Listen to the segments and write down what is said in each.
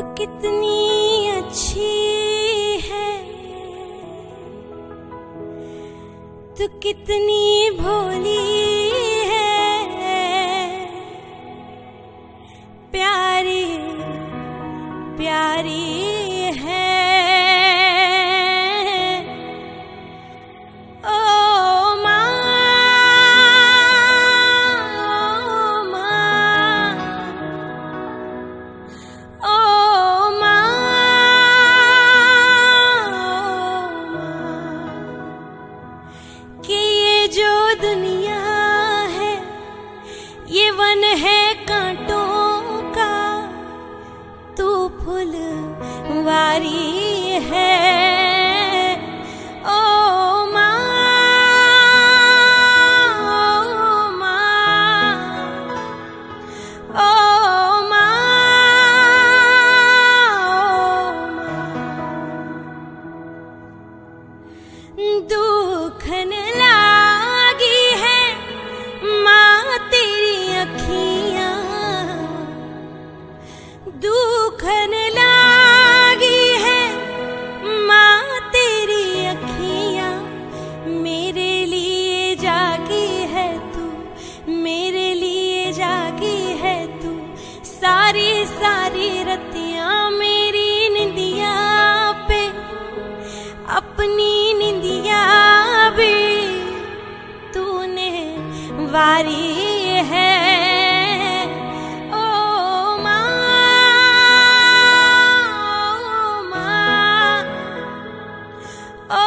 तू कितनी अच्छी है, तू कितनी भोली है, प्यारी प्यारी है। ओ माँ, ओ माँ, कि ये जो दुनिया है ये वन है कांटों का, तू फुलवारी है। ओ माँ, ओ माँ, ओ माँ, दुखन लागी है माँ तेरी अखियाँ, दुखन लागी है माँ तेरी अखियाँ, मेरे लिए जागी है तू, मेरे लिए जागी है तू, सारी सारी रतियाँ मेरी निंदिया पे, अपनी निंदिया भी तूने वारी है। ओ माँ, ओ माँ, ओ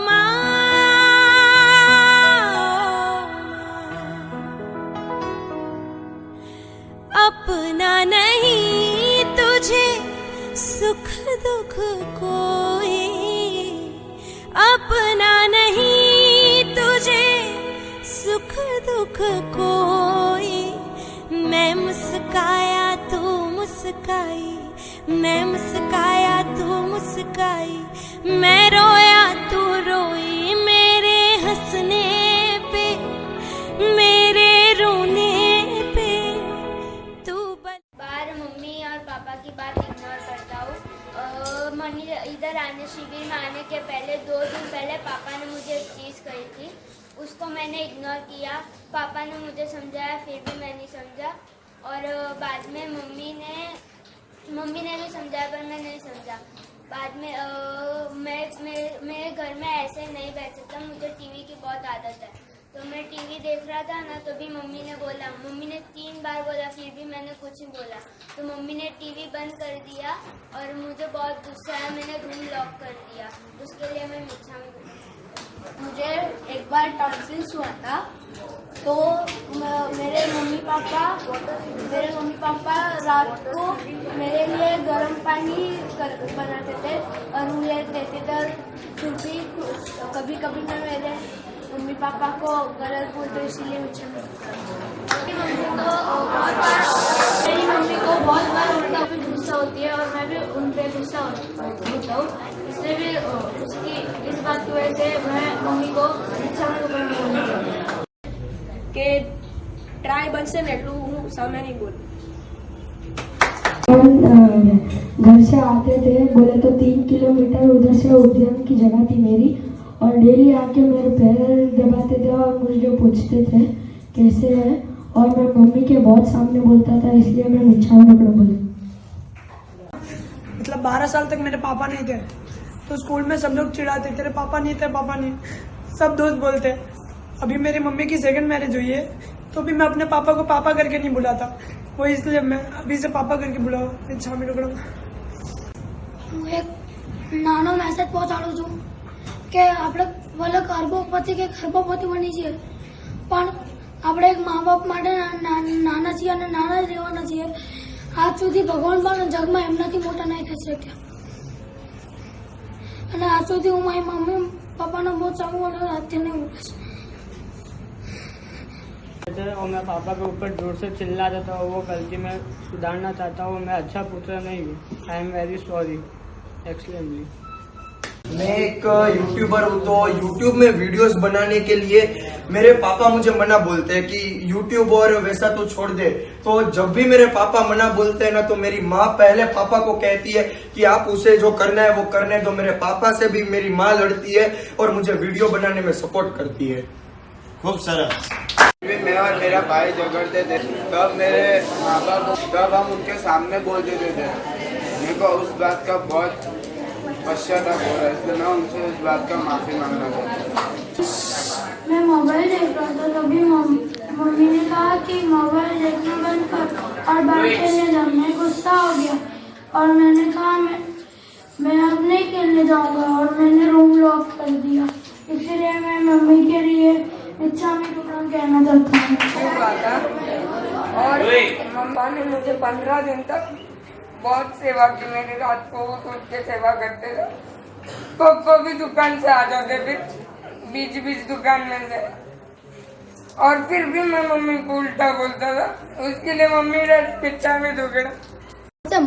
माँ, अपना नहीं तुझे सुख दुख कोई, अपना नहीं तुझे सुख दुख कोई, मैं मुस्काया तू मुस्काई, मैं मुस्काया तू मुस्काई, मैं रोया तू रोई, मेरे हंसने पे मेरे रोने पे तू बार मम्मी और पापा की बात इग्नोर करता हूँ। मनी इधर आने शिविर में आने के पहले 2 दिन पहले पापा ने मुझे एक चीज़ कही थी, उसको मैंने इग्नोर किया। पापा ने मुझे समझाया फिर भी मैं नहीं समझा, और बाद में मम्मी ने भी समझाया पर मैं नहीं समझा। बाद में मैं घर में ऐसे नहीं बैठ सकता, मुझे टीवी की बहुत आदत है। तो मैं टीवी देख रहा था ना, तो भी मम्मी ने बोला, मम्मी ने 3 बार बोला फिर भी मैंने कुछ नहीं बोला। तो मम्मी ने टीवी बंद कर दिया और मुझे बहुत गुस्सा आया, मैंने रूम लॉक कर दिया। उसके लिए मैं मिच्छा में मुझे एक बार टॉन्सिल्स हुआ था, तो मेरे मम्मी पापा रात को मेरे लिए गर्म पानी बनाते थे और मुझे देते थे। फिर भी कभी कभी मैं मेरे मम्मी पापा को गलत बोलते, इसीलिए मुझे मेरी मम्मी को बहुत बार उनका भी गुस्सा होती है और मैं भी उन पर गुस्सा होता हूँ, इसलिए भी उसकी इस बात की वजह से मैं मम्मी को अच्छा કે ટ્રાય બનશે ને એટલું હું સામે નહીં બોલું। घर से आते थे बोले तो 3 किलोमीटर उधर से उद्यान की जगह थी मेरी, और डेली आके मेरे पैर दबाते थे और मुझे पूछते थे कैसे है, और मैं मम्मी के बहुत सामने बोलता था, इसलिए मैं मिच्छा में बोले। मतलब 12 साल तक मेरे पापा नहीं थे, तो स्कूल में सब लोग चिढ़ाते, तेरे पापा नहीं थे, पापा नहीं, सब दोस्त बोलते। अभी मेरी मम्मी की 2nd मैरिज हुई है, तो भी मैं अपने पापा को पापा करके नहीं बुलाता, वो इसलिए मैं अभी से पापा करके बुलाऊँ। इच्छा में टुकड़ा હું એક નાનો મેસેજ પહોંચાડું છું કે આપણે ભલે ગર્ભવતી કે ગર્ભવતી બની છીએ, પણ આપણે એક મા બાપ માટે નાના છીએ અને નાના જ રહેવાના છીએ। આજ સુધી ભગવાન પણ જગમાં એમનાથી મોટા નહીં થઈ શક્યા, અને આજ સુધી હું મારી મમ્મી પપ્પાનો બહુ ચાહું અને અત્યારે નહીં બોલીશ। और मैं पापा के ऊपर जोर से चिल्लाता था, वो गलती मैं सुधारना चाहता हूँ। मैं अच्छा पुत्र नहीं हूँ। I am very sorry extremely. मैं एक यूट्यूबर हूँ, तो यूट्यूब में वीडियोस बनाने के लिए मेरे पापा मुझे मना बोलते हैं कि यूट्यूब और वैसा तो छोड़ दे। तो जब भी मेरे पापा मना बोलते हैं ना, तो मेरी माँ पहले पापा को कहती है कि आप उसे जो करना है वो करने दो। मेरे पापा से भी मेरी माँ लड़ती है और मुझे वीडियो बनाने में सपोर्ट करती है। खूब सरस। मैं और मेरा भाई झगड़ते थे, तब मेरे माँ बाप, तब हम उनके सामने बोल देते थे। मेरे को उस बात का बहुत पश्चाताप हो रहा है, इसलिए मैं उनसे उस बात का माफी मांगना चाहता हूँ। मैं मोबाइल देख रहा था, तभी मम्मी ने कहा कि मोबाइल देखना बंद कर और बाहर खेलने जा। मैं गुस्सा हो गया और मैंने कहा मैं अब नहीं खेलने जाऊंगा और मैंने रूम लॉक कर दिया। इसलिए मैं मम्मी के लिए इच्छा में टूटन कहना चाहता हूँ। और मम्मा ने मुझे 15 दिन तक बहुत सेवा की। मेरी रात को उठ के सेवा करते थे। पापा भी दुकान से आ जाते बीच दुकान में से, और फिर भी मैं मम्मी को उल्टा बोलता था। उसके लिए मम्मी रात पिता में दुगड़ा।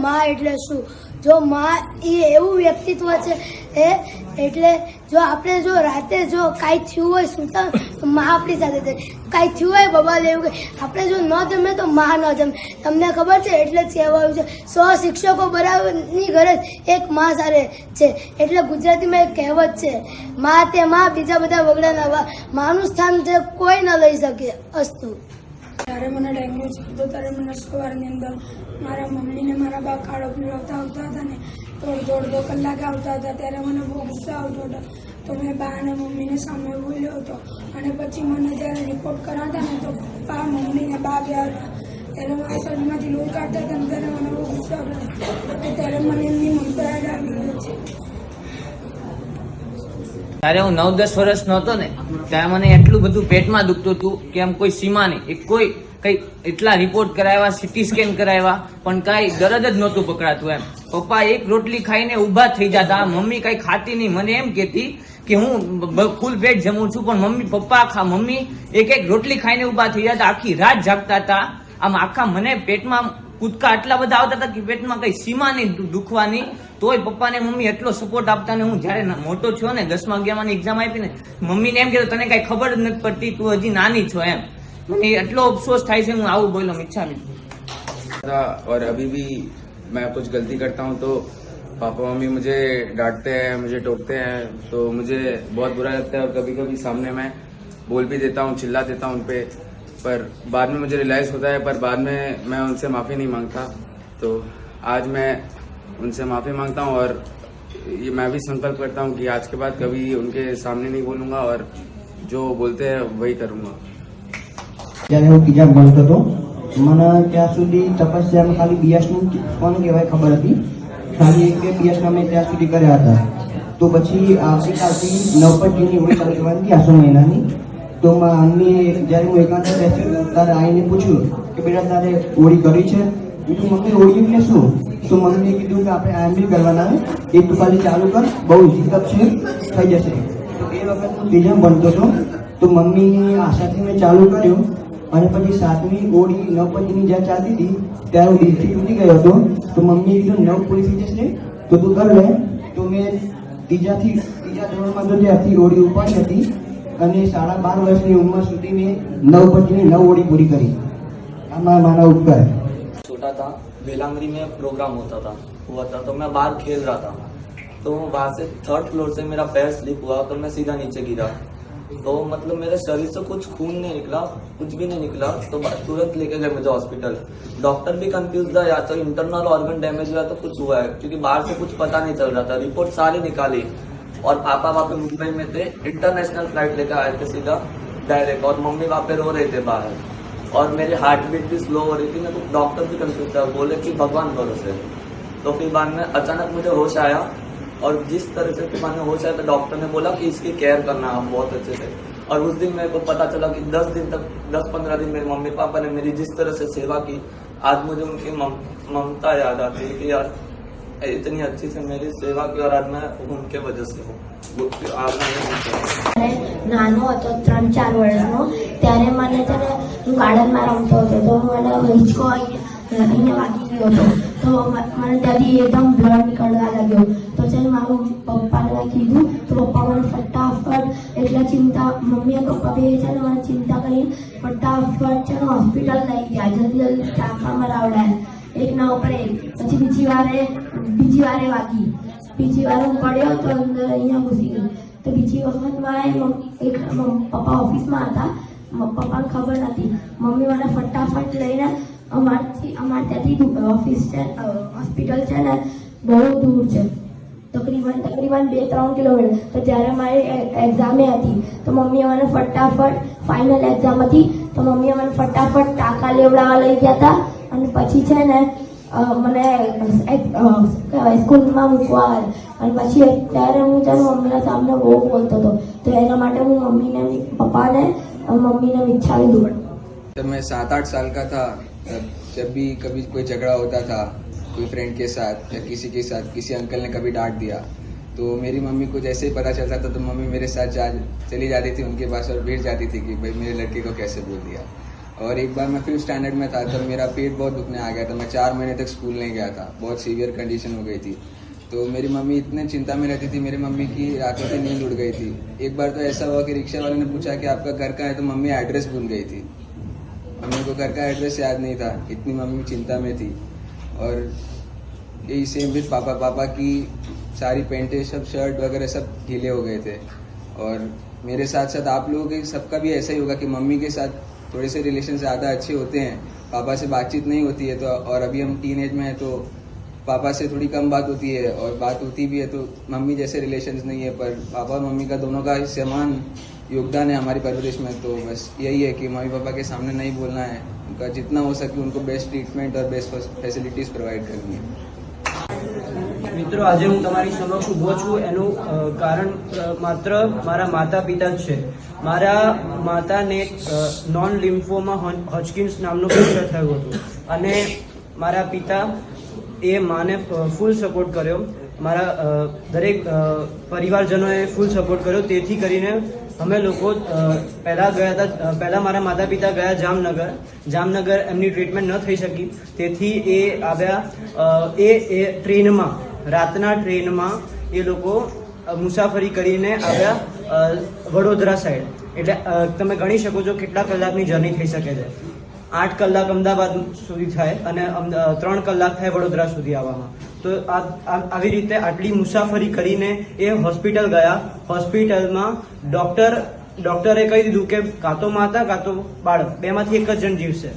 માં એટલે શું? જો માં એ એવું વ્યક્તિત્વ છે એટલે જો આપણે જો રાતે જો કાંઈ થયું હોય સુતા તો માં આપણી સાથે છે, કાંઈ થયું હોય બબા લેવું કે આપણે જો ન જમે તો માં ન જમે. તમને ખબર છે એટલે જ કહેવાયું છે 100 શિક્ષકો બરાબરની ગરજ એક માં સાથે છે. એટલે ગુજરાતીમાં એક કહેવત છે, માં તે માં બીજા બધા વગડાના માનું સ્થાન છે કોઈ ન લઈ શકે. અસ્તુ. ત્યારે મને ડેન્ગ્યુ છે તો ત્યારે મને સવારની અંદર મારા મમ્મી ને મારા બા કાળો પીવડાવતા આવતા હતા ને દોઢ કલાક આવતા હતા. ત્યારે મને બહુ ગુસ્સો આવતો હતો. તો મેં બા અને મમ્મીને સામે બોલ્યો હતો અને પછી મને જ્યારે રિપોર્ટ કરાવતા ને તો બા મમ્મી ને બા ગયા હતા. ત્યારે મારા શરીરમાંથી લોહી કાઢતા હતા ને ત્યારે મને બહુ ગુસ્સો આવતો. ત્યારે મને એમની મમતા યાદ આવી ગઈ છે. ત્યારે હું 9-10 વર્ષનો હતો ને, ત્યારે મને એટલું બધું પેટમાં દુખતું હતું કે એમ કોઈ સીમા નહીં. કોઈ કઈ એટલા રિપોર્ટ કરાવ્યા, સિટી સ્કેન કરાવ્યા, પણ કઈ દર્દ જ નહોતું પકડાતું. એમ પપ્પા એક રોટલી ખાઈને ઊભા થઈ જતા, મમ્મી કઈ ખાતી નહીં. મને એમ કહેતી કે હું ફૂલ પેટ જમું છું, પણ મમ્મી એક રોટલી ખાઈને ઊભા થઈ જતા. આખી રાત જાગતા હતા. આમ આખા મને પેટમાં કૂદકા એટલા બધા આવતા હતા કે પેટમાં કઈ સીમા નહીં દુખવાની. તોય પપ્પા ને મમ્મી એટલો સપોર્ટ આપતા ને હું જયારે મોટો થયો ને 10મા 11માની એક્ઝામ આપી ને, મમ્મીને એમ કહેતો તને કઈ ખબર જ નથી પડતી, તું હજી નાની છો. એમ મને એટલો અફસોસ થાય છે. હું આવું બોલો ઈચ્છા નહીં. और अभी भी मैं कुछ गलती करता हूँ तो पापा मम्मी मुझे डांटते हैं, मुझे टोकते हैं, तो मुझे बहुत बुरा लगता है. और कभी कभी सामने मैं बोल भी देता हूँ, चिल्ला देता हूँ उन पे, पर बाद में मुझे रियलाइज होता है, पर बाद में मैं उनसे माफ़ी नहीं मांगता. तो आज मैं उनसे माफ़ी मांगता हूँ और ये मैं भी संकल्प करता हूँ कि आज के बाद कभी उनके सामने नहीं बोलूँगा और जो बोलते हैं वही करूँगा. જ્યારે હું ત્રીજા ભણતો હતો, મને ત્યાં સુધી તપસ્યામાં ખાલી બીએસનું કોને કહેવાય ખબર હતી. ખાલી એક બે બીએસના મેં ત્યાં સુધી કર્યા હતા. તો પછી આવતીકાલથી નવપતજીની હોળી ચાલુ કરવાની હતી 8 મહિનાની. તો અમને જ્યારે હું એકાંત બેસ્યો ત્યારે આવીને પૂછ્યું કે બેટા તારે હોળી કરી છે? બીજું મમ્મી હોળી એટલે શું? તો મમ્મીએ કીધું કે આપણે આંબી કરવાના, એક તું ખાલી ચાલુ કર, બહુ હિકઅપ છે, થઈ જશે. તો એ વખત હું ત્રીજા ભણતો હતો, તો મમ્મીની આશાથી મેં ચાલુ કર્યું. અને પછી 7મી હોળી નવપતિની જ્યાં ચાલતી હતી ત્યારે હું દિલથી તૂટી ગયો હતો. તો મમ્મીએ કીધું 9 પૂરી થઈ જશે તો તું કર લે. તો મેં ત્રીજા ધોરણમાં તો ત્યાંથી હોળી ઉપાડી હતી અને 12.5 વર્ષની ઉંમર સુધી મેં નવપતિની 9 હોળી पूरी करी. आमा माना उपकार. छोटा था, बेलांगरी में प्रोग्राम हुआ था तो मैं बाहर खेल रहा था. तो वहां से 3rd फ्लोर से मेरा पैर स्लिप हुआ तो मैं सीधा नीचे गिरा. तो मतलब मेरे शरीर से कुछ खून नहीं निकला, कुछ भी नहीं निकला. तो तुरंत लेके गए मुझे हॉस्पिटल. डॉक्टर भी कंफ्यूज था, या तो इंटरनल ऑर्गन डैमेज हुआ तो कुछ हुआ है, क्योंकि बाहर से कुछ पता नहीं चल रहा था. रिपोर्ट सारी निकाली और पापा वहाँ पे मुंबई में थे, इंटरनेशनल फ्लाइट लेकर आए थे सीधा डायरेक्ट. और मम्मी वहाँ पे रो रहे थे बाहर और मेरी हार्ट बीट भी स्लो हो रही थी ना. तो डॉक्टर भी कंफ्यूज था, बोले कि भगवान भरोसे. तो फिर बाद में अचानक मुझे होश आया और जिस तरह से फिर मैंने होश आया तो डॉक्टर ने बोला कि इसकी केयर करना आप बहुत अच्छे से. और उस दिन मेरे को पता चला कि 10-15 दिन मेरे मम्मी पापा ने मेरी जिस तरह से सेवा की, आज मुझे उनकी ममता याद आती है कि यार इतनी अच्छी से मेरी सेवा की और आज मैं उनके वजह से हूँ. નાનો હતો 3-4 વર્ષનો, ત્યારે મને છે ને હું ગાર્ડનમાં રમતો હતો તો મને હિંચકો અહીંયા વાગી ગયો હતો. તો તો મને ત્યાંથી એકદમ બ્લડ નીકળવા લાગ્યો. તો છે ને મારું પપ્પાને મેં કીધું તો પપ્પા મને ફટાફટ એટલા ચિંતા મમ્મી અને પપ્પા બે છે ને મને ચિંતા કરીને ફટાફટ છે ને હોસ્પિટલ લઈ ગયા. જલ્દી ટાંકા મરાવડાયા એક ના ઉપર એક. પછી બીજી વારે વાગી. બીજી વાર હું પડ્યો તો અંદર અહીંયા ઘૂસી ગઈ. તો બીજી વખતમાં પપ્પા ઓફિસમાં હતા. પપ્પાને ખબર નથી. મમ્મી મને ફટાફટ લઈને અમારે ત્યાંથી ઓફિસ છે હોસ્પિટલ છે ને બહુ દૂર છે, તકરીબન 2-3 કિલોમીટર. તો ત્યારે મારી એક્ઝામે હતી તો મમ્મીએ મને ફટાફટ ફાઇનલ એક્ઝામ હતી તો મમ્મીએ મને ફટાફટ ટાંકા લેવડાવવા લઈ ગયા હતા. અને પછી છે ને મને સ્કૂલમાં મૂકવા આવ્યા. અને પછી અત્યારે હું છે મમ્મીના સામે બહુ બોલતો હતો તો એના માટે હું પપ્પાને मम्मी ने इच्छा भी दूर. जब मैं 7-8 साल का था तब जब भी कभी कोई झगड़ा होता था कोई फ्रेंड के साथ या किसी के साथ, किसी अंकल ने कभी डांट दिया तो मेरी मम्मी को जैसे ही पता चलता था तो मम्मी मेरे साथ चली जाती थी उनके पास और बैठ जाती थी कि भाई मेरे लड़के को कैसे बोल दिया. और एक बार मैं 5th स्टैंडर्ड में था तब मेरा पेट बहुत दुखने आ गया था. मैं 4 महीने तक स्कूल नहीं गया था. बहुत सीवियर कंडीशन हो गई थी. तो मेरी मम्मी इतने चिंता में रहती थी. मेरी मम्मी की रातों की नींद उड़ गई थी. एक बार तो ऐसा हुआ कि रिक्शा वाले ने पूछा कि आपका घर कहाँ है तो मम्मी एड्रेस भूल गई थी. मम्मी को घर का एड्रेस याद नहीं था. इतनी मम्मी चिंता में थी. और यही सेम विद पापा की सारी पेंटें सब शर्ट वगैरह सब ढीले हो गए थे. और मेरे साथ साथ आप लोगों के सबका भी ऐसा ही होगा कि मम्मी के साथ थोड़े से रिलेशन ज़्यादा अच्छे होते हैं, पापा से बातचीत नहीं होती है. तो और अभी हम टीनेज में हैं तो पापा से थोड़ी कम बात होती है और बात होती भी है तो मम्मी जैसे रिलेशंस नहीं है. पर पापा और मम्मी का दोनों का समान योगदान है हमारी परवरिश में. तो बस यही है कि मम्मी पापा के सामने नहीं बोलना है. उनका जितना हो सके उनको बेस्ट ट्रीटमेंट और बेस्ट फैसिलिटीज़ प्रोवाइड करनी है. મિત્રો, આજે હું તમારી સમક્ષ ઊભો છું એનું કારણ માત્ર મારા માતા પિતા જ છે. મારા માતાને નોન લિમ્ફોમા હોજકિન્સ નામનું કેન્સર થયું હતું અને મારા પિતા એ માને ફૂલ સપોર્ટ કર્યો. મારા દરેક પરિવારજનોએ ફૂલ સપોર્ટ કર્યો. તેથી કરીને અમે લોકો પહેલા મારા માતા પિતા ગયા જામનગર એમની ટ્રીટમેન્ટ ન થઈ શકી. તેથી એ આવ્યા એ ટ્રેનમાં, રાતના ટ્રેનમાં એ લોકો મુસાફરી કરીને આવ્યા વડોદરા સાઈડ. એટલે તમે ગણી શકો છો કેટલા કલાકની જર્ની થઈ શકે છે. 8 કલાક અમદાવાદ સુધી થાય અને 3 કલાક થાય વડોદરા સુધી આવવામાં. તો આવી રીતે આટલી મુસાફરી કરીને એ હોસ્પિટલ ગયા. હોસ્પિટલમાં ડોક્ટરે કહી દીધું કે કાં તો માતા કાં તો બાળક, બેમાંથી એક જ જણ જીવશે.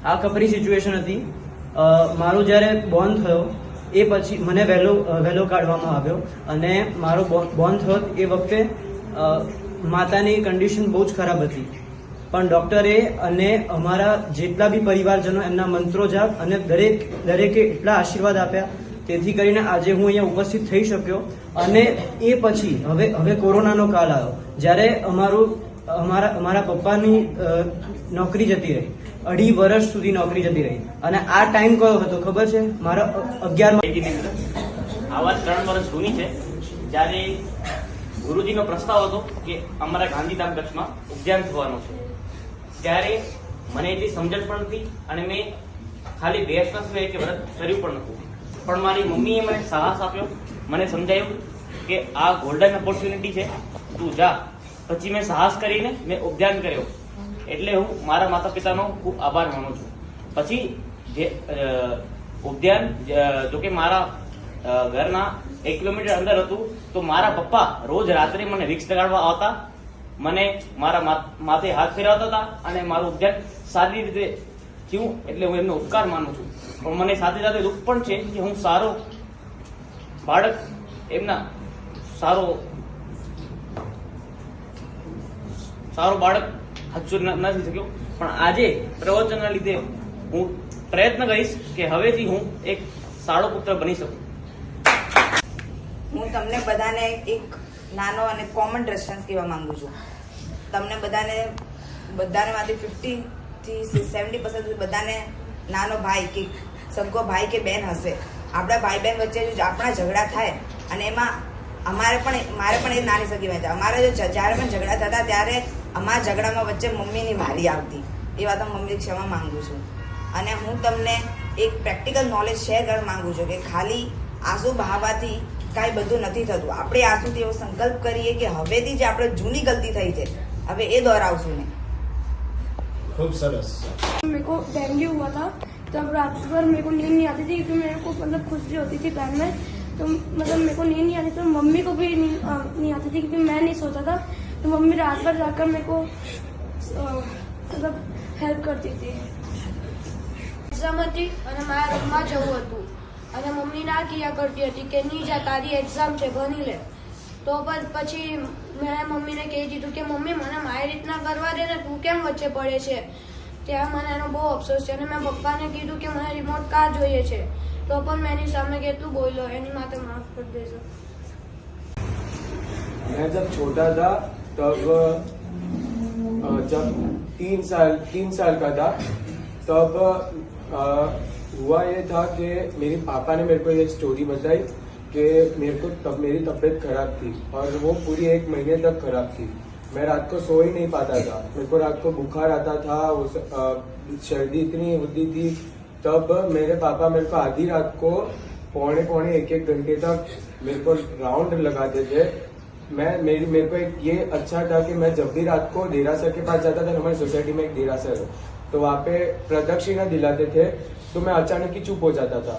આ કપરી સિચ્યુએશન હતી. મારું જ્યારે બોર્ન થયો એ પછી મને વહેલો કાઢવામાં આવ્યો અને મારો બોર્ન થયો એ વખતે માતાની કન્ડિશન બહુ જ ખરાબ હતી. પણ ડોક્ટરે અને અમારા જેટલા બી પરિવારજનો એમના મંત્રો જાપ અને દરેકે એટલા આશીર્વાદ આપ્યા તેથી કરીને આજે હું અહીંયા ઉપસ્થિત થઈ શક્યો. અને એ પછી હવે કોરોનાનો કાળ આવ્યો જ્યારે અમારા પપ્પાની નોકરી જતી રહી. 2.5 વર્ષ સુધી નોકરી જતી રહી. અને આ ટાઈમ કયો હતો ખબર છે? મારા 11 આવા 3 વર્ષ જૂની છે જ્યારે ગુરુજીનો પ્રસ્તાવ હતો કે અમારા ગાંધીધામ કચ્છમાં ઉદ્યાન થવાનો છે. ત્યારે મને એટલી સમજણ પણ નથી અને મેં ખાલી બેસના સિવાય કે વ્રત કર્યું પણ નહોતું. પણ મારી મમ્મીએ મને સાહસ આપ્યો, મને સમજાયું કે આ ગોલ્ડન ઓપોર્ચ્યુનિટી છે, તું જા. પછી મેં સાહસ કરીને મેં ઉદ્યાન કર્યો. એટલે હું મારા માતા પિતાનો ખૂબ આભાર માનું છું. પછી જે ઉદ્યાન જોકે મારા ઘરના 1 કિલોમીટર અંદર હતું તો મારા પપ્પા રોજ રાત્રે મને વિક્સ લગાડવા આવતા, મને મારા માથે હાથ ફેરવતા હતા અને મારું ઉદ્યાન સારી રીતે થયું. એટલે હું એમનો ઉપકાર માનું છું. પણ મને સાથે સાથે દુઃખ પણ છે કે હું સારો બાળક એમના સારો બાળક હજુ નથી શક્યો. પણ આજે પ્રવચનના લીધે હું પ્રયત્ન કરીશ કે હવેથી હું એક સારો પુત્ર બની શકું. હું તમને બધાને એક નાનો અને કોમન રેફરન્સ કહેવા માંગુ છું. તમને બધાને માંથી 50 થી 70% બધાને નાનો ભાઈ કે સગો ભાઈ કે બેન હશે. આપણા ભાઈ બહેન વચ્ચે જો આપણા ઝઘડા થાય અને એમાં મારે પણ એ નાની સગી બહેન છે. અમારે જ્યારે પણ ઝઘડા થતા ત્યારે અમારા ઝઘડામાં વચ્ચે મમ્મીની વારી આવતી. એ વાત હું મમ્મીની ક્ષમા માંગુ છું. અને હું તમને એક પ્રેક્ટિકલ નોલેજ શેર કરવા માંગુ છું કે ખાલી આંસુ બહાવવાથી કાંઈ બધું નથી થતું. આપણે આંસુથી એવો સંકલ્પ કરીએ કે હવેથી જે આપણે જૂની ગલતી થઈ છે હવે એ દોહરાવશું નહીં. खूब सरस. मेरे को डेंगू हुआ था तब रात भर मेरे को नींद नहीं आती थी क्योंकि मेरे को मतलब खुजली होती थी पैर में, तो मतलब मेरे को नींद नहीं आती तो मम्मी को भी नहीं आती थी क्योंकि मैं नहीं सोता था, तो मम्मी रात भर जाकर मेरे को मतलब हेल्प करती थी. એક્ઝામ હતી અને મારા રૂમમાં જવું હતું અને મમ્મી ના કિયા કરતી હતી કે નહીં જા તારી એક્ઝામ છે ભણી લે. તો પછી મેં મમ્મીને કહી દીધું કે મમ્મી મને મારી રીતના કરવા દે ને તું કેમ વચ્ચે પડે છે. ત્યાં મને એનો બહુ અફસોસ છે અને મેં પપ્પાને કીધું કે મને રિમોટ કાર જોઈએ છે, તો પણ મેં એની સામે કેટલું બોલ્યો, એની માટે માફ કરી દેજો. मैं जब छोटा था तब जब 3 साल का था तब हुआ ये था कि मेरे पापा ने मेरे को ये स्टोरी बताई कि मेरे को तब मेरी तबीयत खराब थी और वो पूरी 1 महीने तक खराब थी. मैं रात को सो ही नहीं पाता था, मेरे को रात को बुखार आता था, सर्दी इतनी होती थी. तब मेरे पापा मेरे को आधी रात को पौने 1 घंटे तक मेरे को राउंड लगाते थे. मेरे को एक ये अच्छा था कि मैं जब भी रात को देरासर के पास जाता था, हमारी सोसाइटी में एक देरासर है, तो वहाँ पे प्रदक्षिणा दिलाते थे, तो मैं अचानक ही चुप हो जाता था.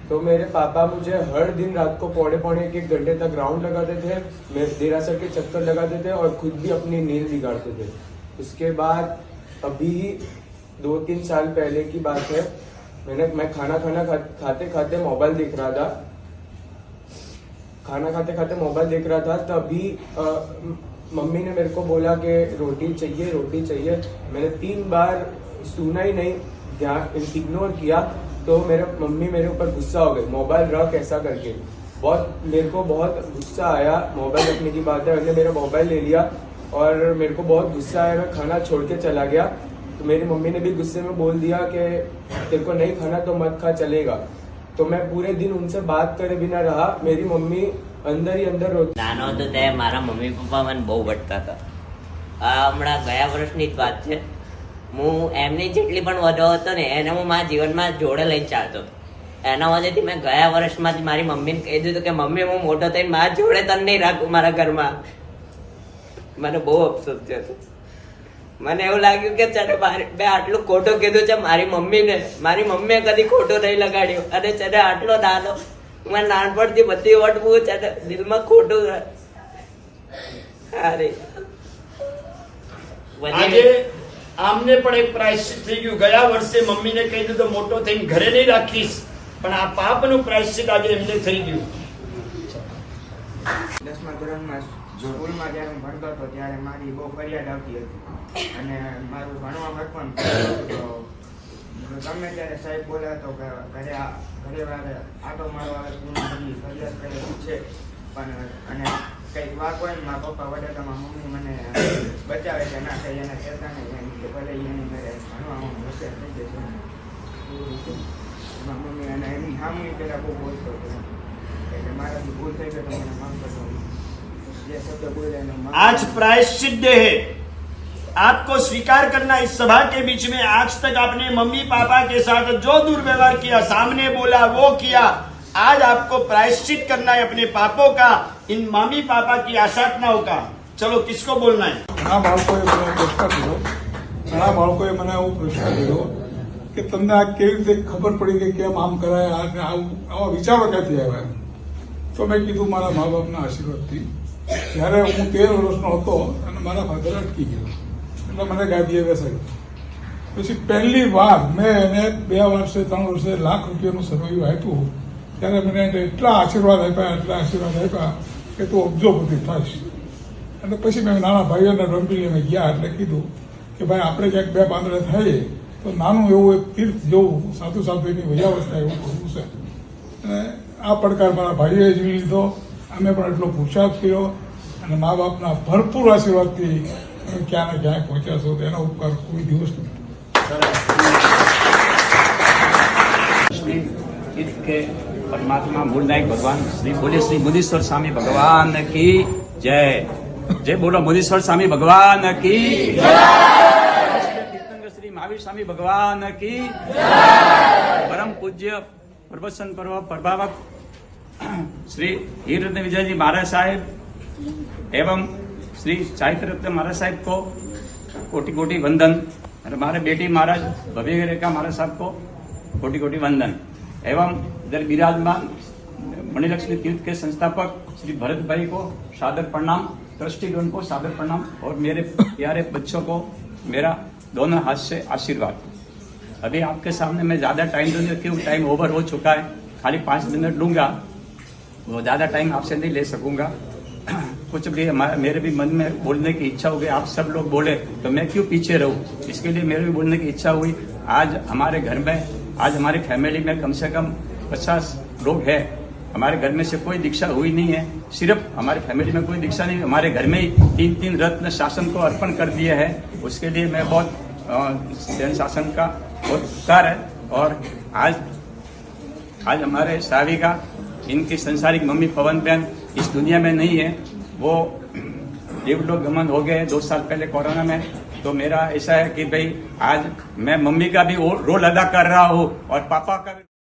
तो मेरे पापा मुझे हर दिन रात को पौने 1 घंटे तक राउंड लगाते थे, मैं देरासर के चक्कर लगाते थे और खुद भी अपनी नींद बिगाड़ते थे. उसके बाद अभी 2-3 साल पहले की बात है, मैं खाना खाते खाते मोबाइल देख रहा था. तभी मम्मी ने मेरे को बोला कि रोटी चाहिए. मैंने 3 बार सुना ही नहीं, इग्नोर किया, तो मेरे मम्मी मेरे ऊपर गुस्सा हो गई, मोबाइल रख ऐसा करके. मेरे को बहुत गुस्सा आया. मोबाइल रखने की बात है, मैंने मेरा मोबाइल ले लिया और मेरे को बहुत गुस्सा आया. मैं खाना छोड़ के चला गया, तो मेरी मम्मी ने भी गुस्से में बोल दिया कि तेरे को नहीं खाना तो मत खा, चलेगा. तो मैं पूरे दिन उनसे बात करे बिना रहा. मेरी मम्मी અંદર ही અંદર રોતી. નાનો હતો ત્યારે મારા મમ્મી પપ્પા મને બહુ વટતા હતા. આ હમણાં ગયા વર્ષની જ વાત છે. હું એમની જેટલી પણ વધો હતો ને એને હું મારા જીવનમાં જોડે લઈને ચાલતો હતો. એના વજહથી મેં ગયા વર્ષમાં જ મારી મમ્મીને કહી દીધું કે મમ્મી હું મોટો થઈને મારા જોડે તને નહીં રાખું મારા ઘરમાં. મને બહુ અફસોસ થયો. મને એવું લાગ્યું કે ચાલો મેં આટલું ખોટું કીધું છે મારી મમ્મીને. મારી મમ્મીએ કદી ખોટું નહીં લગાડ્યું અને ચાલે આટલો નાનો मैं नानपणथी बधी वटવું છે દિલમાં ખોટું. અરે આજે આમને પણ એક પ્રાયશ્ચિત થઈ ગયું. ગયા વર્ષે મમ્મીને કહી દીધું મોટો થઈને ઘરે નહીં રાખીશ, પણ આ પાપનું પ્રાયશ્ચિત આજે એમને થઈ ગયું. 10મા ધોરણમાં સ્કૂલમાં જ્યારે હું ભણતો હતો ત્યારે મારી બહુ ફરિયાદ આવતી હતી અને મારું ભણવામાં પણ ગમે ત્યારે સાહેબ બોલ્યા તો ઘરે વારે આટો મારો આવે સ્કૂલમાં ફરિયાદ કરે છે, પણ અને કંઈક વાક હોય ને મારા પપ્પા વડેલામાં મમ્મી મને બચાવે છે, ના કંઈ એને કહેતા નહીં એમ કે ભલે એની ઘરે ભણવામાં હોશિયાર થઈ જશે. એમાં મમ્મી અને એની સામું પેલા બહુ બોલતો હતો એટલે મારાથી ભૂલ થઈ ગઈ તો મને માફ કરતો. જે શબ્દ બોલે એનો आज प्रायश्चित डे है, आपको स्वीकार करना इस सभा के बीच में आज तक आपने मम्मी पापा के साथ जो दुर्व्यवहार किया, सामने बोला वो किया, आज आपको प्रायश्चित करना है अपने पापों का, इन मम्मी पापा की आशाटनाओं का. चलो किसको बोलना है? ઘણા બાળકોએ મને પ્રશ્ન કર્યો કે તમને આ કેવી રીતે ખબર પડી કે કેમ આમ કરાય, આવા વિચારો ક્યાંથી આવ્યા? તો મેં કીધું મારા મા બાપના આશીર્વાદથી. જ્યારે હું 13 વર્ષનો હતો અને મારા ફાધર અટકી ગયો એટલે મને ગાદીએ બેસાડ્યો. પછી પહેલી વાર મેં એને 2 વર્ષે 3 વર્ષે લાખ રૂપિયાનું સર્વૈયું આપ્યું ત્યારે મને એટલા આશીર્વાદ આપ્યા કે તું અબજોપતિ થઈશ. અને પછી મેં નાના ભાઈઓને રંભીને મેં ગયા એટલે કીધું કે ભાઈ આપણે ક્યાંક 2 પાંદડે થઈએ તો નાનું એવું એક તીર્થ જેવું સાધુની વજાવસ્થા એવું કરવું છે. અને આ પડકાર મારા ભાઈઓએ જોઈ લીધો, અમે પણ એટલો પુરુષાર્થ કર્યો અને મા બાપના ભરપૂર આશીર્વાદથી અમે ક્યાં ને ક્યાંય પહોંચ્યા છો. તો એનો ઉપકાર કોઈ દિવસ नहीं. परमात्मा मूलनायक भगवान श्री बोले श्री मुनीश्वर स्वामी भगवान की जय. जय बोलो मुनीश्वर स्वामी भगवान की जय. श्री महावीर स्वामी भगवान की परम पूज्य प्रवचन पर्व प्रभावक श्री हीर रत्न विजय जी महाराज साहेब एवं श्री साहित्य रत्न महाराज साहेब को कोटि कोटि वंदन और हमारे बेटी महाराज भव्य रेखा महाराज साहब को कोटि कोटि वंदन एवं इधर विराजमान मणिलक्ष्मी तीर्थ के संस्थापक श्री भरत भाई को सादर प्रणाम, ट्रस्टीगण को सादर प्रणाम और मेरे प्यारे बच्चों को मेरा दोनों हाथ से आशीर्वाद। अभी आपके सामने मैं ज्यादा टाइम दूंगा क्योंकि टाइम ओवर हो चुका है, खाली 5 मिनट लूंगा, वो ज्यादा टाइम आपसे नहीं ले सकूंगा। कुछ भी मेरे भी मन में बोलने की इच्छा हो गई, आप सब लोग बोले तो मैं क्यों पीछे रहूं, इसके लिए मेरे भी बोलने की इच्छा हुई। आज हमारे घर में, आज हमारी फैमिली में कम से कम 50 लोग हैं। हमारे घर में से कोई दीक्षा हुई नहीं है, सिर्फ हमारी फैमिली में कोई दीक्षा नहीं, हमारे घर में ही 3 रत्न शासन को अर्पण कर दिए है। उसके लिए मैं बहुत जैन शासन का बहुत उपकार है। और आज हमारे साविका, इनकी संसारिक मम्मी पवन बहन इस दुनिया में नहीं है, वो देवलोक गमन हो गए 2 साल पहले कोरोना में। तो मेरा ऐसा है कि भाई आज मैं मम्मी का भी रोल अदा कर रहा हूँ और पापा का भी।